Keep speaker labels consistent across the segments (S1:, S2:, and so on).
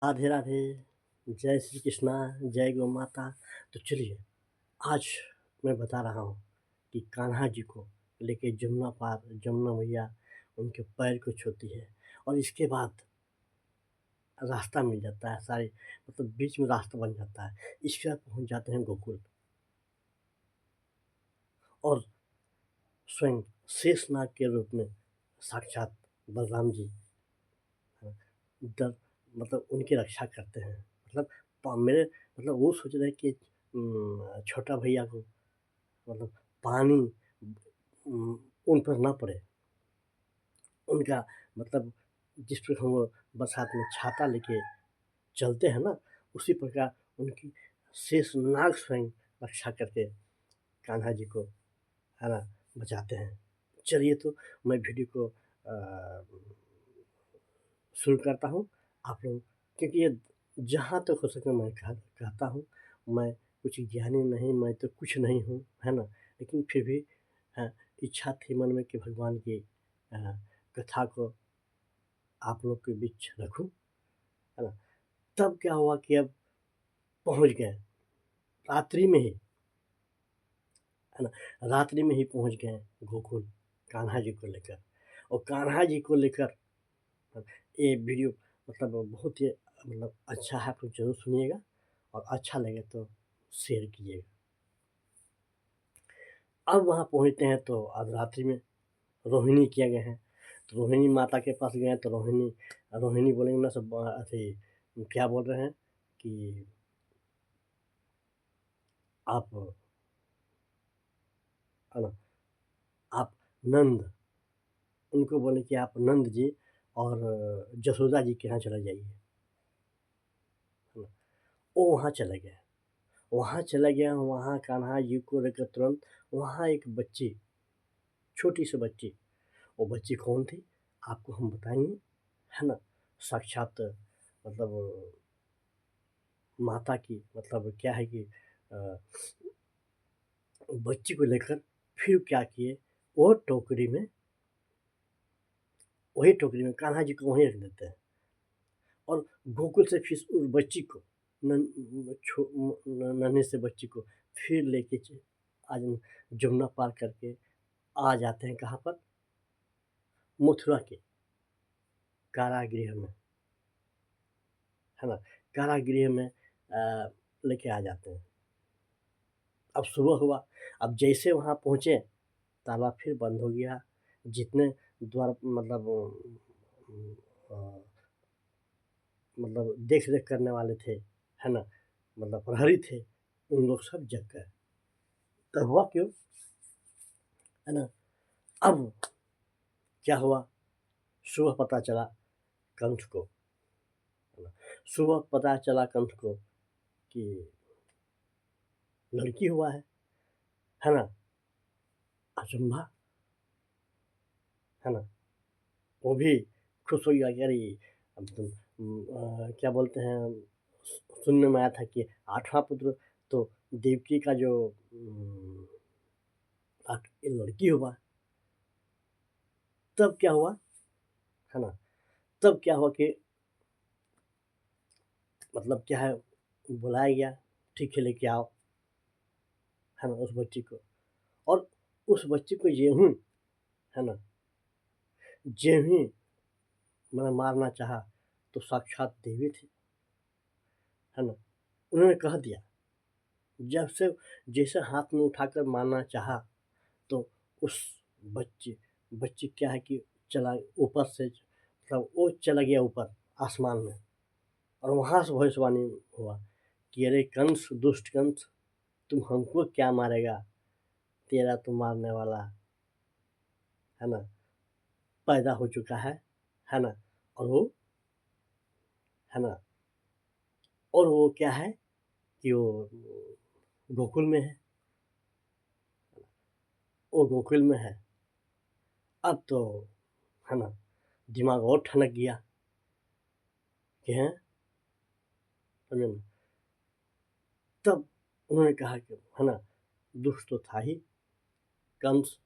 S1: राधे राधे, जय श्री कृष्णा, जय गौ माता। तो चलिए, आज मैं बता रहा हूँ कि कान्हा जी को लेके जमुना पार जमुना मैया उनके पैर को छूती है और इसके बाद रास्ता मिल जाता है सारे, मतलब बीच में रास्ता बन जाता है। इसके बाद पहुँच जाते हैं गोकुल और स्वयं शेषनाग के रूप में साक्षात बलराम जी डर मतलब उनकी रक्षा करते हैं। मतलब मेरे मतलब वो सोच रहे हैं कि छोटा भैया को मतलब पानी उन पर ना पड़े। उनका मतलब जिस प्रकार हम लोग बरसात में छाता लेके चलते हैं ना, उसी प्रकार उनकी शेषनाग स्वयं रक्षा करके कान्हा जी को, है ना, बचाते हैं। चलिए, तो मैं वीडियो को शुरू करता हूँ। आप लोग, क्योंकि ये जहाँ तक हो सके मैं कहता हूँ, मैं कुछ ज्ञानी नहीं, मैं तो कुछ नहीं हूँ, है ना? लेकिन फिर भी इच्छा थी मन में कि भगवान की कथा को आप लोग के बीच रखूँ, है ना? तब क्या हुआ कि अब पहुँच गए, रात्रि में ही, है ना? रात्रि में ही पहुँच गए गोकुल कान्हा जी को लेकर। और कान्हा जी को लेकर ये वीडियो मतलब बहुत ही मतलब अच्छा है, आप लोग ज़रूर सुनिएगा और अच्छा लगे तो शेयर कीजिएगा। अब वहाँ पहुँचते हैं तो अब रात्रि में रोहिणी किया गया है, तो रोहिणी माता के पास गए हैं, तो रोहिणी रोहिणी बोलेंगे ना सब अथी क्या बोल रहे हैं कि आप, है ना, आप नंद, उनको बोले कि आप नंद जी और जसोदा जी के यहाँ चले जाइए, है ना? वो वहाँ चले गए। वहाँ चला गया, वहाँ कान्हा जी को लेकर तुरंत वहाँ एक बच्ची, छोटी सी बच्ची, वो बच्ची कौन थी आपको हम बताएंगे, है ना? साक्षात मतलब माता की, मतलब क्या है कि बच्ची को लेकर फिर क्या किए, वो टोकरी में, वही टोकरी में कान्हा जी को वहीं रख देते हैं और गोकुल से फिर उस बच्ची को नन्हे से बच्ची को फिर लेके आज जमुना पार करके आ जाते हैं कहाँ पर, मथुरा के कारागृह में, है ना? कारागृह में लेके आ जाते हैं। अब सुबह हुआ, अब जैसे वहाँ पहुँचे ताला फिर बंद हो गया। जितने द्वार मतलब अ, मतलब देख-रेख करने वाले थे, है ना? मतलब प्रहरी थे, उन लोग सब जग गए। तब हुआ क्यों, है ना? अब क्या हुआ, सुबह पता चला कंस को, है ना? सुबह पता चला कंस को कि लड़की हुआ है ना? अचंभा, है ना? वो भी खुश हो गया कि अरे अब तो क्या बोलते हैं, सुनने में आया था कि 8वाँ पुत्र तो देवकी का जो ये लड़की हुआ। तब क्या हुआ, है ना? तब क्या हुआ कि मतलब क्या है, बुलाया गया, ठीक है लेके आओ, है ना, उस बच्ची को। और उस बच्ची को यूँ ही, है ना, ज्यों ही मैंने मारना चाहा तो साक्षात देवी थी, है ना? उन्होंने कह दिया, जब से जैसे हाथ में उठाकर मारना चाहा तो उस बच्ची बच्ची क्या है कि चला ऊपर से, मतलब वो चला गया ऊपर आसमान में और वहाँ से भविष्यवाणी हुआ कि अरे कंस, दुष्ट कंस, तुम हमको क्या मारेगा, तेरा तो मारने वाला, है ना, पैदा हो चुका है ना? और वो, है ना, और वो क्या है कि वो गोकुल में है, वो गोकुल में है। अब तो, है ना, दिमाग और ठनक गया कि हैं, समझे ना? तब उन्होंने कहा कि, है ना, दुष्ट तो था ही कंस,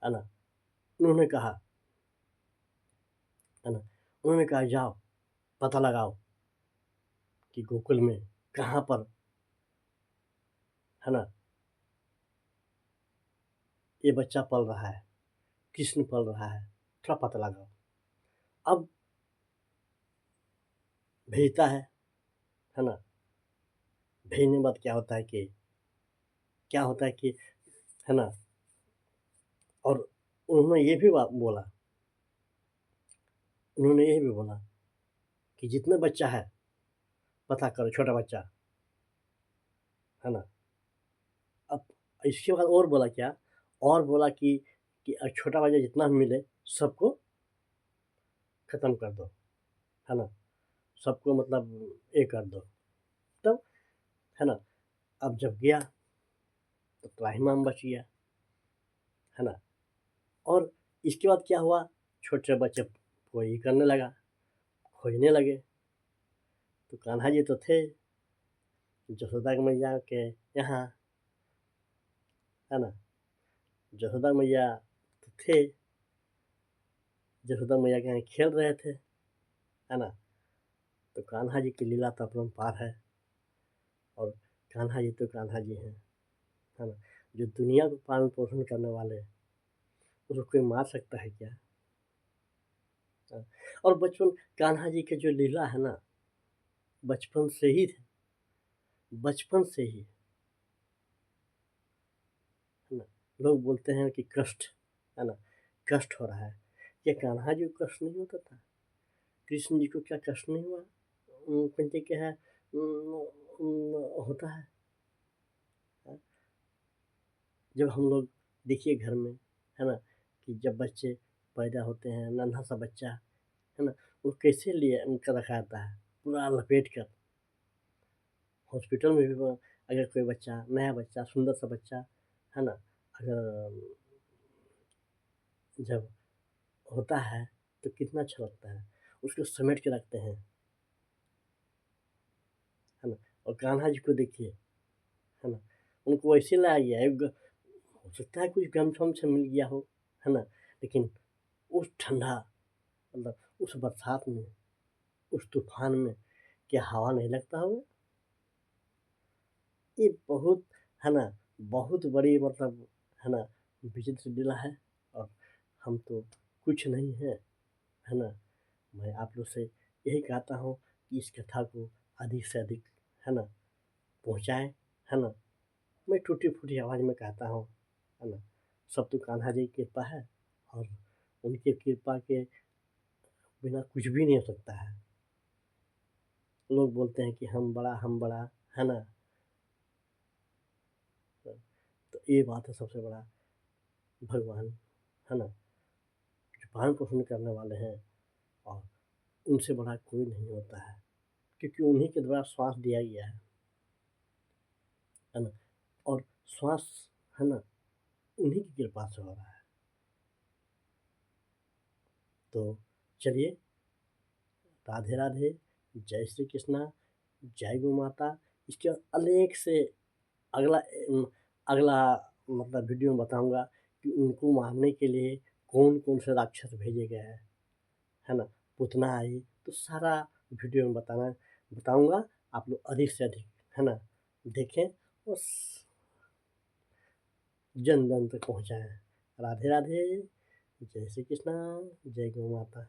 S1: है ना? उन्होंने कहा, है ना, उन्होंने कहा जाओ पता लगाओ, कि गोकुल में कहाँ पर, है ना, ये बच्चा पल रहा है, कृष्ण पल रहा है, थोड़ा पता लगाओ। अब भेजता है ना, भेजने के बाद क्या होता है कि, है ना, और उन्होंने ये भी बोला, कि जितने बच्चा है पता करो, छोटा बच्चा, है ना। अब इसके बाद और बोला क्या, और बोला कि छोटा बच्चा जितना मिले सबको खत्म कर दो, है ना, सबको मतलब ये कर दो। तब, है ना, अब जब गया तो त्राहिमाम बच गया, है ना। और इसके बाद क्या हुआ, छोटे बच्चे कोई करने लगा, खोजने लगे, तो कान्हा जी तो थे जसोदा मैया के यहाँ, है ना, जसोदा मैया तो थे, जसोदा मैया के यहाँ खेल रहे थे, है ना। तो कान्हा जी की लीला तो अपरंपार है, और कान्हा जी तो कान्हा जी हैं, है ना। जो दुनिया को पालन पोषण करने वाले, उसको कोई मार सकता है क्या? हाँ। और बचपन कान्हा जी के जो लीला है ना, बचपन से ही थे, बचपन से ही, है ना। लोग बोलते हैं कि कष्ट, है ना, कष्ट हो रहा है, क्या कान्हा जी को कष्ट नहीं होता था? कृष्ण जी को क्या कष्ट नहीं हुआ? कहते क्या है, होता है। जब हम लोग देखिए घर में, है ना, कि जब बच्चे पैदा होते हैं, नन्हा सा बच्चा, है ना, वो कैसे लिए उनका रखा जाता है, पूरा लपेट कर। हॉस्पिटल में भी अगर कोई बच्चा, नया बच्चा, सुंदर सा बच्चा, है ना, अगर जब होता है तो कितना अच्छा लगता है, उसको समेट के रखते हैं, है ना। और कान्हा जी को देखिए, है ना, उनको ऐसे लाया गया है, हो सकता है कुछ गम-छम से मिल गया हो, है ना, लेकिन उस ठंडा, मतलब उस बरसात में, उस तूफान में क्या हवा नहीं लगता होगा? ये बहुत, है ना, बहुत बड़ी मतलब, है ना, विचित्र लीला है। और हम तो कुछ नहीं है, है ना। मैं आप लोग से यही कहता हूँ कि इस कथा को अधिक से अधिक, है ना, पहुँचाएँ, है ना। मैं टूटी-फूटी आवाज़ में कहता हूँ, है ना, सब तो कान्हा जी की कृपा है, और उनकी कृपा के बिना कुछ भी नहीं हो सकता है। लोग बोलते हैं कि हम बड़ा, है ना, तो ये बात है सबसे बड़ा भगवान, है ना, जो पालन-पोषण करने वाले हैं, और उनसे बड़ा कोई नहीं होता है, क्योंकि उन्हीं के द्वारा श्वास दिया गया है ना, और श्वास, है ना, उन्हीं की कृपा से हो रहा है। तो चलिए, राधे राधे, जय श्री कृष्णा, जय गौ माता। इसके अनेक से अगला अगला मतलब वीडियो में बताऊँगा कि उनको मारने के लिए कौन-कौन से राक्षस भेजे गए हैं, है ना? पूतना आई, तो सारा वीडियो में बताऊँगा। आप लोग अधिक से अधिक, है ना, देखें और जन-जन तक पहुँचाएँ। राधे राधे, जय श्री कृष्णा, जय गौ माता।